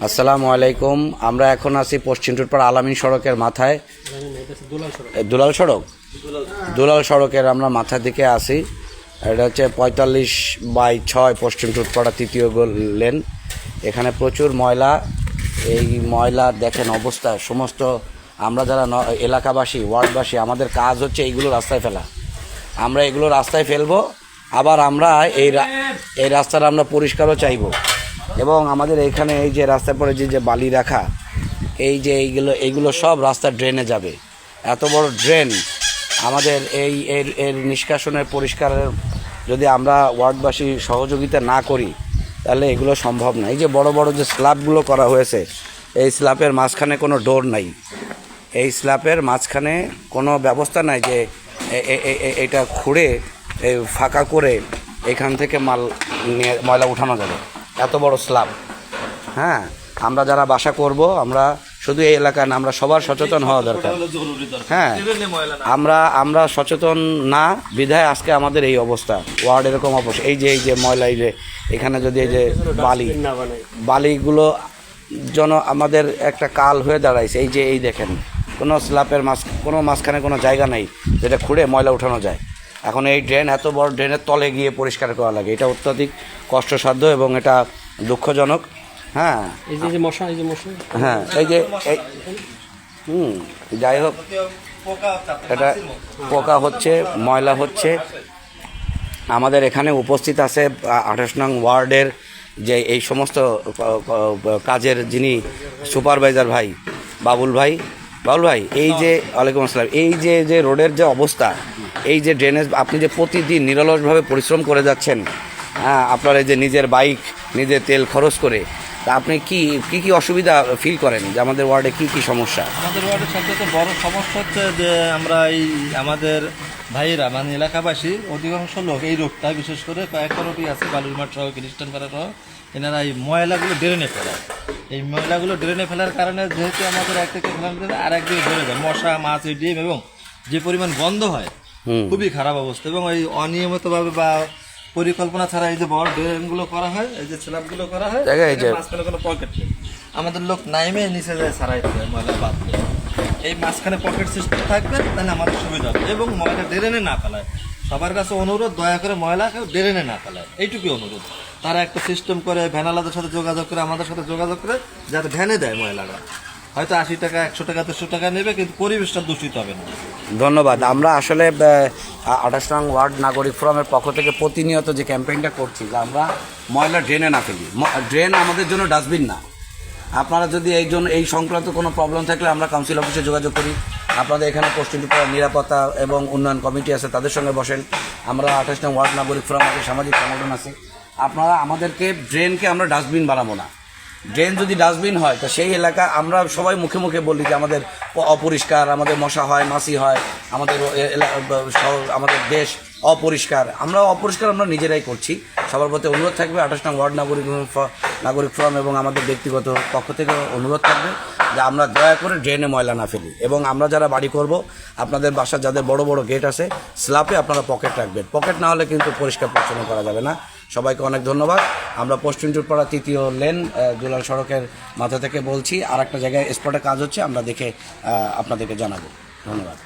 আসসালামু আলাইকুম। আমরা এখন আছি পশ্চিম টুটপাড়া আলামিন সড়কের মাথায়, দুলাল সড়কের আমরা মাথার দিকে আসি। এটা হচ্ছে 45/6 পশ্চিম টুটপাড়া 3য় লেন। এখানে প্রচুর ময়লা। এই ময়লা দেখেন অবস্থা। সমস্ত আমরা যারা এলাকাবাসী, ওয়ার্ডবাসী, আমাদের কাজ হচ্ছে এইগুলো রাস্তায় ফেলা। আমরা এগুলো রাস্তায় ফেলবো, আবার আমরা এই রাস্তাটা আমরা পরিষ্কারও চাইব। এবং আমাদের এইখানে এই যে রাস্তার পরে যে বালি রাখা, এই যে এইগুলো সব রাস্তার ড্রেনে যাবে। এত বড় ড্রেন আমাদের এর নিষ্কাশনের পরিষ্কারের যদি আমরা ওয়ার্ডবাসী সহযোগিতা না করি তাহলে এগুলো সম্ভব না। এই যে বড় বড় যে স্ল্যাবগুলো করা হয়েছে, এই স্ল্যাবের মাঝখানে কোনো ডোর নাই। এই স্ল্যাবের মাঝখানে কোনো ব্যবস্থা নাই যে এটা খুঁড়ে ফাঁকা করে এখান থেকে ময়লা উঠানো যাবে। এত বড় স্ল্যাব। হ্যাঁ, আমরা যারা বাসা করব, আমরা শুধু এই এলাকা না, আমরা সবার সচেতন হওয়া দরকার। হ্যাঁ, আমরা সচেতন না বিধায় আজকে আমাদের এই অবস্থা। ওয়ার্ড এরকম অবস্থা। এই যে ময়লা, এই যে এখানে যদি এই যে বালিগুলো আমাদের একটা কাল হয়ে দাঁড়াইছে। এই দেখেন, কোনো স্ল্যাবের কোনো মাঝখানে কোনো জায়গা নেই যেটা খুঁড়ে ময়লা উঠানো যায়। এখন এই ড্রেন, এত বড় ড্রেনের তলে গিয়ে পরিষ্কার করা লাগে। এটা অত্যধিক কষ্টসাধ্য এবং এটা দুঃখজনক। হ্যাঁ, হ্যাঁ, যাই হোক, এটা পোকা হচ্ছে, ময়লা হচ্ছে। আমাদের এখানে উপস্থিত আছে 28 নং ওয়ার্ডের যে এই সমস্ত কাজের যিনি সুপারভাইজার ভাই বাবুল ভাই, এই যে ওয়ালাইকুম আসসালাম। এই যে রোডের যে অবস্থা, এই যে ড্রেনেজ, আপনি যে প্রতিদিন নিরলসভাবে পরিশ্রম করে যাচ্ছেন, হ্যাঁ, আপনার এই যে নিজের বাইক, নিজের তেল খরচ করে, তা আপনি কি অসুবিধা ফিল করেন? যে আমাদের ওয়ার্ডে কি সমস্যা? আমাদের ওয়ার্ডের সবচেয়ে বড় সমস্যা হচ্ছে যে আমরা আমাদের ভাইয়েরা মানে এলাকাবাসী অধিকাংশ লোক এই রোগটা, বিশেষ করে কয়েকটা রোগী আছে, বালুরমাঠ সহ, খ্রিস্টান পাড়া সহ, এনারা এই ময়লাগুলো ড্রেনে ফেলায়। এই ময়লাগুলো ড্রেনে ফেলার কারণে যেহেতু আমাদের এক থেকে ফেলার আর একদিকে ধরে যায় মশা, মাছ, ডিম, এবং যে পরিমাণ গন্ধ হয়, খুবই খারাপ অবস্থা। এবং এই অনিয়মিতভাবে বা পরিকল্পনা ছাড়া এই যে বড় ড্রেনগুলো করা হয়, এই যে স্ল্যাবগুলো করা হয়, মাঝখানে কোনো পকেট নেই। আমাদের লোক নাইমে নিচে যায় ছাড়াই দেয় ময়লা বাদ দেয়। এই মাঝখানে পকেট সিস্টেম থাকবে, তাহলে আমাদের সুবিধা হবে। এবং ময়লা ড্রেনে না ফেলায়। সবার কাছে অনুরোধ, দয়া করে ময়লা ড্রেনে না ফেলায়, এইটুকুই অনুরোধ। তারা একটা সিস্টেম করে ভ্যানালাদের সাথে যোগাযোগ করে, আমাদের সাথে যোগাযোগ করে, যাতে ভ্যানে দেয় ময়লাটা। হয়তো 80 টাকা, 100 টাকা, 150 টাকা নেবে, কিন্তু পরিবেশটা দূষিত হবে না। ধন্যবাদ। আমরা আসলে 28 নং ওয়ার্ড নাগরিক ফোরামের পক্ষ থেকে প্রতিনিয়ত যে ক্যাম্পেইনটা করছি, যে আমরা ময়লা ড্রেনে না ফেলি। ড্রেন আমাদের জন্য ডাস্টবিন না। আপনারা যদি এই সংক্রান্ত কোনো প্রবলেম থাকলে আমরা কাউন্সিল অফিসে যোগাযোগ করি। আপনাদের এখানে পশ্চিম টুকরা নিরাপত্তা এবং উন্নয়ন কমিটি আছে, তাদের সঙ্গে বসেন। আমরা 28 নং ওয়ার্ড নাগরিক ফোরাম আছে, সামাজিক সংগঠন আছে। আপনারা আমাদেরকে, ড্রেনকে আমরা ডাস্টবিন বানাবো না। ড্রেন যদি ডাস্টবিন হয়, তো সেই এলাকা আমরা সবাই মুখে মুখে বলি যে আমাদের অপরিষ্কার, আমাদের মশা হয়, মাছি হয়, আমাদের দেশ অপরিষ্কার। আমরা নিজেরাই করছি। সবার প্রতি অনুরোধ থাকবে, 28 নং ওয়ার্ড নাগরিক ফোরাম এবং আমাদের ব্যক্তিগত পক্ষ থেকে অনুরোধ থাকবে যে আমরা দয়া করে ড্রেনে ময়লা না ফেলি। এবং আমরা যারা বাড়ি করব, আপনাদের বাসার যাদের বড় বড় গেট আছে, স্ল্যাবে আপনারা পকেট রাখবেন। পকেট না হলে কিন্তু পরিষ্কার পরিচ্ছন্ন করা যাবে না। সবাইকে অনেক ধন্যবাদ। আমরা পশ্চিম টুটপাড়া 3য় লেন দুলাল সড়কের মাথা থেকে বলছি। আর একটা জায়গায় স্পটে কাজ হচ্ছে, আমরা দেখে আপনাদেরকে জানাবো। ধন্যবাদ।